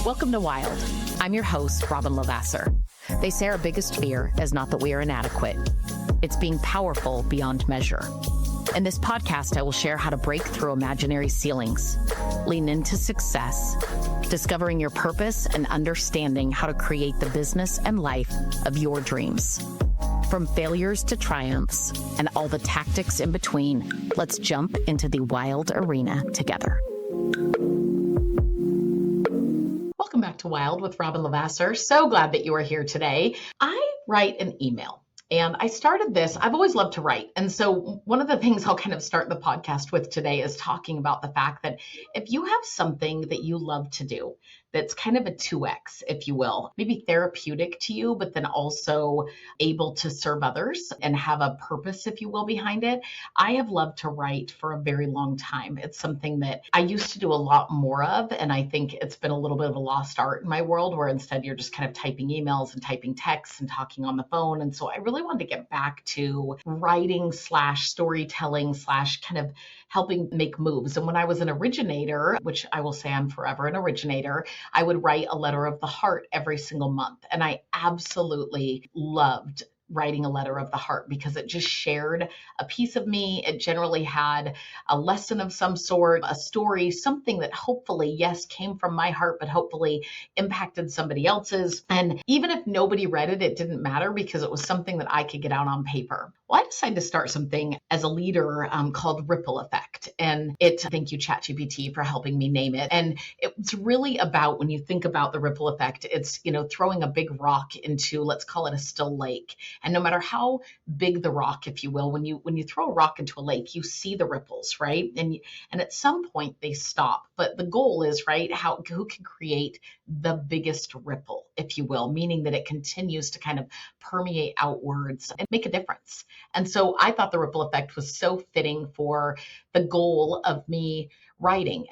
Welcome to Wild. I'm your host, Robin Lavasser. They say our biggest fear is not that we are inadequate. It's being powerful beyond measure. In this podcast, I will share how to break through imaginary ceilings, lean into success, discovering your purpose, and understanding how to create the business and life of your dreams. From failures to triumphs and all the tactics in between, let's jump into the wild arena together. Welcome back to Wild with Robin Lavasser. So glad that you are here today. I write an email. And I started this, I've always loved to write. And so one of the things I'll kind of start the podcast with today is talking about the fact that if you have something that you love to do, that's kind of a 2X, if you will, maybe therapeutic to you, but then also able to serve others and have a purpose, if you will, behind it. I have loved to write for a very long time. It's something that I used to do a lot more of. And I think it's been a little bit of a lost art in my world where instead you're just kind of typing emails and typing texts and talking on the phone. And so I really wanted to get back to writing / storytelling / kind of helping make moves. And when I was an originator, which I will say I'm forever an originator, I would write a letter of the heart every single month. And I absolutely loved writing a letter of the heart because it just shared a piece of me. It generally had a lesson of some sort, a story, something that hopefully, yes, came from my heart, but hopefully impacted somebody else's. And even if nobody read it, it didn't matter because it was something that I could get out on paper. Well, I decided to start something as a leader called Ripple Effect. And thank you, ChatGPT, for helping me name it. And it's really about, when you think about the ripple effect, it's, throwing a big rock into, let's call it a still lake. And no matter how big the rock, if you will, when you throw a rock into a lake, you see the ripples, right? And at some point they stop. But the goal is, right, who can create the biggest ripple, if you will, meaning that it continues to kind of permeate outwards and make a difference. And so I thought the ripple effect was so fitting for the goal of me writing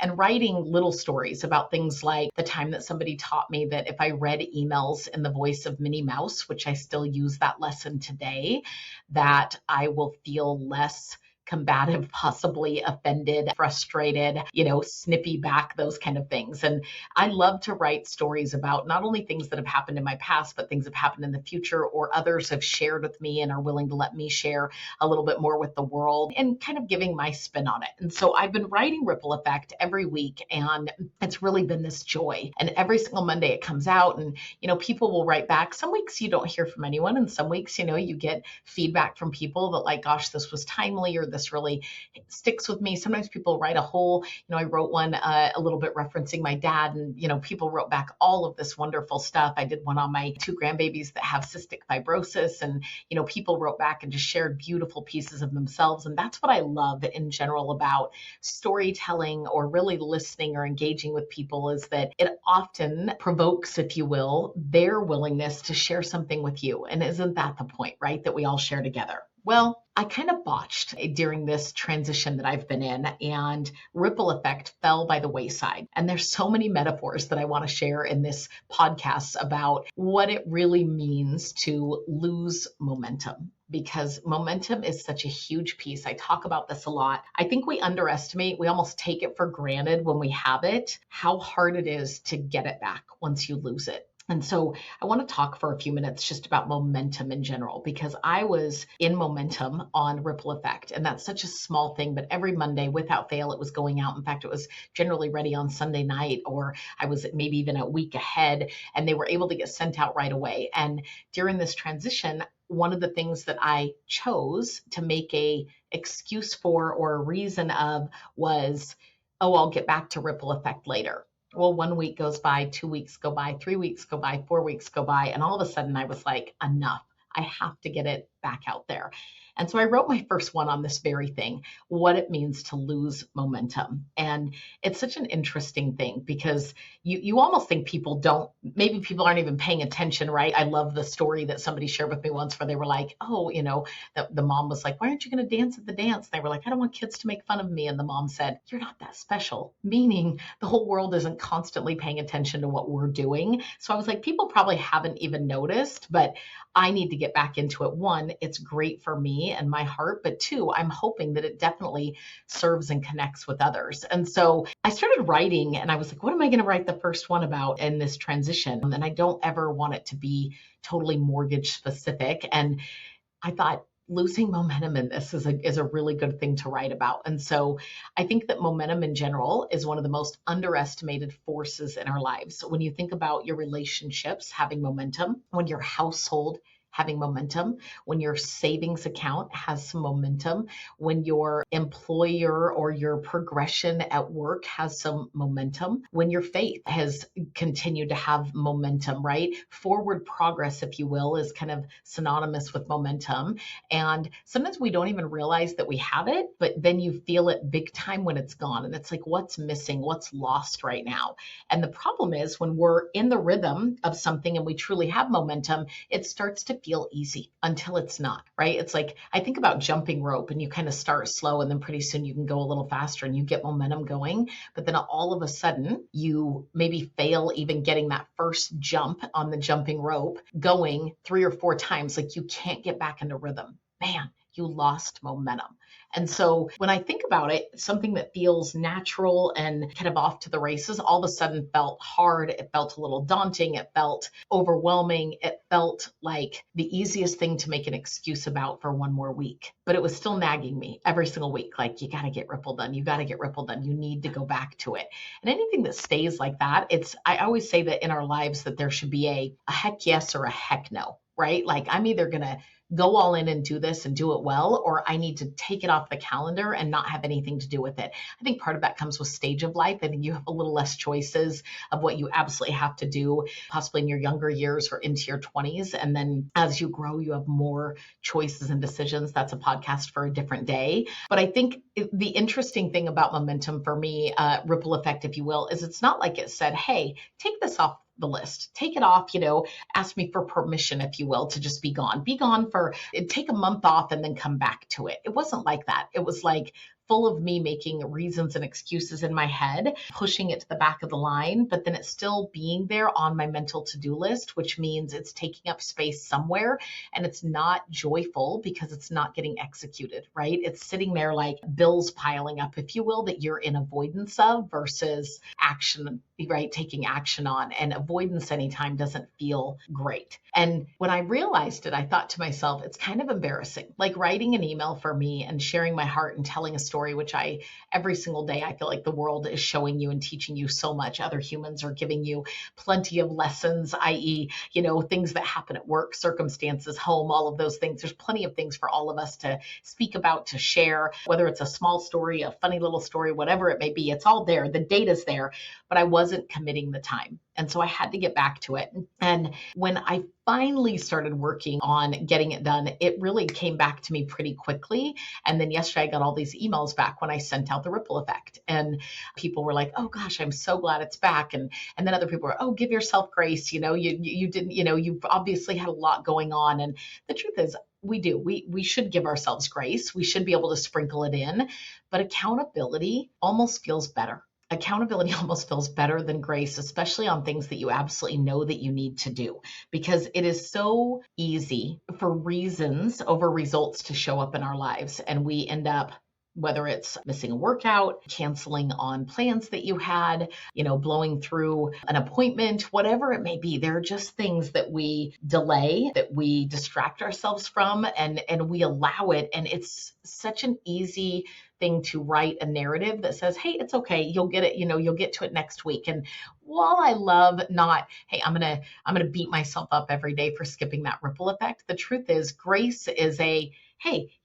little stories about things like the time that somebody taught me that if I read emails in the voice of Minnie Mouse, which I still use that lesson today, that I will feel less combative, possibly offended, frustrated, snippy back, those kind of things. And I love to write stories about not only things that have happened in my past, but things that have happened in the future or others have shared with me and are willing to let me share a little bit more with the world and kind of giving my spin on it. And so I've been writing Ripple Effect every week and it's really been this joy. And every single Monday it comes out and, people will write back. Some weeks you don't hear from anyone and some weeks, you get feedback from people that like, gosh, this was timely or this really sticks with me. Sometimes people write a whole, I wrote one a little bit referencing my dad and, people wrote back all of this wonderful stuff. I did one on my 2 grandbabies that have cystic fibrosis and, people wrote back and just shared beautiful pieces of themselves. And that's what I love in general about storytelling or really listening or engaging with people is that it often provokes, if you will, their willingness to share something with you. And isn't that the point, right? That we all share together. Well, I kind of botched during this transition that I've been in and Ripple Effect fell by the wayside. And there's so many metaphors that I want to share in this podcast about what it really means to lose momentum. Because momentum is such a huge piece. I talk about this a lot. I think we underestimate, we almost take it for granted when we have it, how hard it is to get it back once you lose it. And so I want to talk for a few minutes just about momentum in general, because I was in momentum on Ripple Effect. And that's such a small thing, but every Monday without fail, it was going out. In fact, it was generally ready on Sunday night, or I was maybe even a week ahead, and they were able to get sent out right away. And during this transition, one of the things that I chose to make a excuse for or a reason of was, I'll get back to Ripple Effect later. Well, 1 week goes by, 2 weeks go by, 3 weeks go by, 4 weeks go by. And all of a sudden I was like, enough. I have to get it back out there. And so I wrote my first one on this very thing, what it means to lose momentum. And it's such an interesting thing because you almost think people aren't even paying attention, right? I love the story that somebody shared with me once where they were like, the mom was like, why aren't you going to dance at the dance? And they were like, I don't want kids to make fun of me. And the mom said, you're not that special, meaning the whole world isn't constantly paying attention to what we're doing. So I was like, people probably haven't even noticed, but I need to get back into it. One, it's great for me and my heart, but two, I'm hoping that it definitely serves and connects with others. And so I started writing and I was like, what am I going to write the first one about in this transition? And I don't ever want it to be totally mortgage specific. And I thought losing momentum in this is a really good thing to write about. And so I think that momentum in general is one of the most underestimated forces in our lives. So when you think about your relationships having momentum, when your household having momentum, when your savings account has some momentum, when your employer or your progression at work has some momentum, when your faith has continued to have momentum, right? Forward progress, if you will, is kind of synonymous with momentum. And sometimes we don't even realize that we have it, but then you feel it big time when it's gone. And it's like, what's missing? What's lost right now? And the problem is when we're in the rhythm of something and we truly have momentum, it starts to feel easy until it's not, right? It's like, I think about jumping rope and you kind of start slow and then pretty soon you can go a little faster and you get momentum going. But then all of a sudden you maybe fail even getting that first jump on the jumping rope going 3 or 4 times. Like you can't get back into rhythm. Man, you lost momentum. And so when I think about it, something that feels natural and kind of off to the races all of a sudden felt hard. It felt a little daunting. It felt overwhelming. It felt like the easiest thing to make an excuse about for one more week. But it was still nagging me every single week. Like, you got to get Ripple done. You got to get Ripple done. You need to go back to it. And anything that stays like that, I always say that in our lives that there should be a heck yes or a heck no, right? Like I'm either going to go all in and do this and do it well, or I need to take it off the calendar and not have anything to do with it. I think part of that comes with stage of life. I think you have a little less choices of what you absolutely have to do, possibly in your younger years or into your 20s. And then as you grow, you have more choices and decisions. That's a podcast for a different day. But I think the interesting thing about momentum for me, ripple effect, if you will, is it's not like it said, hey, take this off the list, take it off, ask me for permission, if you will, to just be gone take a month off and then come back to it. It wasn't like that. It was like full of me making reasons and excuses in my head, pushing it to the back of the line, but then it's still being there on my mental to-do list, which means it's taking up space somewhere and it's not joyful because it's not getting executed, right? It's sitting there like bills piling up, if you will, that you're in avoidance of versus action, right? Taking action on. And avoidance anytime doesn't feel great. And when I realized it, I thought to myself, it's kind of embarrassing. Like writing an email for me and sharing my heart and telling a story, which every single day, I feel like the world is showing you and teaching you so much. Other humans are giving you plenty of lessons, i.e., things that happen at work, circumstances, home, all of those things. There's plenty of things for all of us to speak about, to share, whether it's a small story, a funny little story, whatever it may be. It's all there. The data's there, but I wasn't committing the time. And so I had to get back to it. And when I finally started working on getting it done, it really came back to me pretty quickly. And then yesterday I got all these emails back when I sent out the ripple effect. And people were like, oh gosh, I'm so glad it's back. And then other people were, oh, give yourself grace. You didn't, you've obviously had a lot going on. And the truth is, we should give ourselves grace. We should be able to sprinkle it in, but accountability almost feels better. Accountability almost feels better than grace, especially on things that you absolutely know that you need to do, because it is so easy for reasons over results to show up in our lives. And we end up, whether it's missing a workout, canceling on plans that you had, blowing through an appointment, whatever it may be, there are just things that we delay, that we distract ourselves from, and we allow it. And it's such an easy thing to write a narrative that says, hey, it's okay, you'll get it, you'll get to it next week. And while I love not, hey, I'm gonna beat myself up every day for skipping that ripple effect, the truth is grace is hey,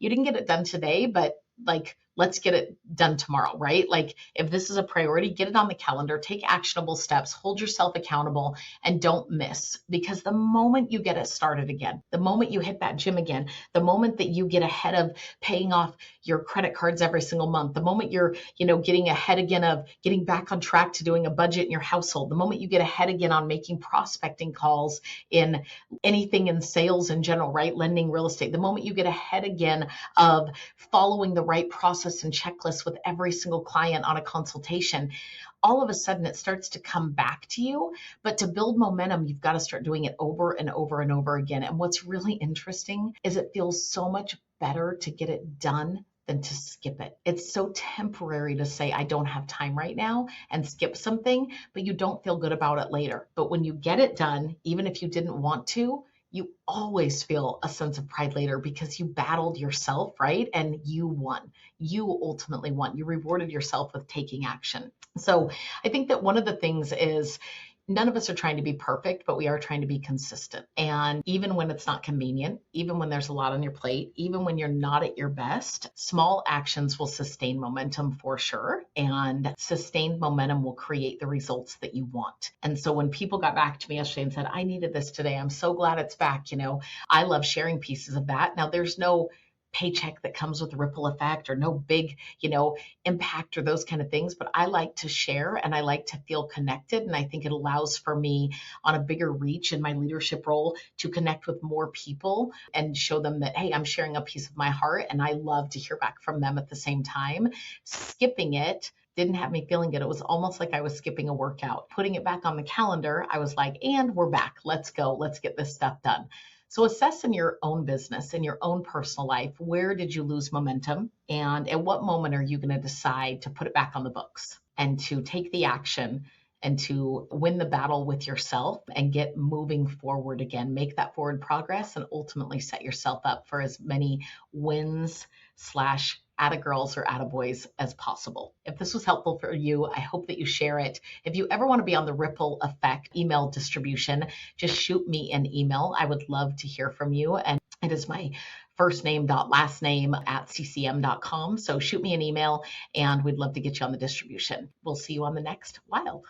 you didn't get it done today, but like, let's get it done tomorrow, right? Like if this is a priority, get it on the calendar, take actionable steps, hold yourself accountable, and don't miss. Because the moment you get it started again, the moment you hit that gym again, the moment that you get ahead of paying off your credit cards every single month, the moment you're, getting ahead again of getting back on track to doing a budget in your household, the moment you get ahead again on making prospecting calls in anything in sales in general, right? Lending, real estate, the moment you get ahead again of following the right process process and checklist with every single client on a consultation, all of a sudden it starts to come back to you. But to build momentum, you've got to start doing it over and over and over again. And what's really interesting is it feels so much better to get it done than to skip it. It's so temporary to say, I don't have time right now and skip something, but you don't feel good about it later. But when you get it done, even if you didn't want to, you always feel a sense of pride later because you battled yourself, right? And you won. You ultimately won. You rewarded yourself with taking action. So I think that one of the things is none of us are trying to be perfect, but we are trying to be consistent. And even when it's not convenient, even when there's a lot on your plate, even when you're not at your best, small actions will sustain momentum for sure. And sustained momentum will create the results that you want. And so when people got back to me yesterday and said, I needed this today, I'm so glad it's back. I love sharing pieces of that. Now, there's no paycheck that comes with ripple effect or no big, impact or those kind of things. But I like to share and I like to feel connected. And I think it allows for me on a bigger reach in my leadership role to connect with more people and show them that, hey, I'm sharing a piece of my heart and I love to hear back from them at the same time. Skipping it didn't have me feeling good. It was almost like I was skipping a workout. Putting it back on the calendar, I was like, and we're back. Let's go. Let's get this stuff done. So assess in your own business, in your own personal life, where did you lose momentum? And at what moment are you going to decide to put it back on the books and to take the action and to win the battle with yourself and get moving forward again, make that forward progress and ultimately set yourself up for as many wins / atta-girls or atta-boys as possible. If this was helpful for you, I hope that you share it. If you ever want to be on the Ripple Effect email distribution, just shoot me an email. I would love to hear from you. And it is my first name last name @ccm.com. So shoot me an email and we'd love to get you on the distribution. We'll see you on the next Wild.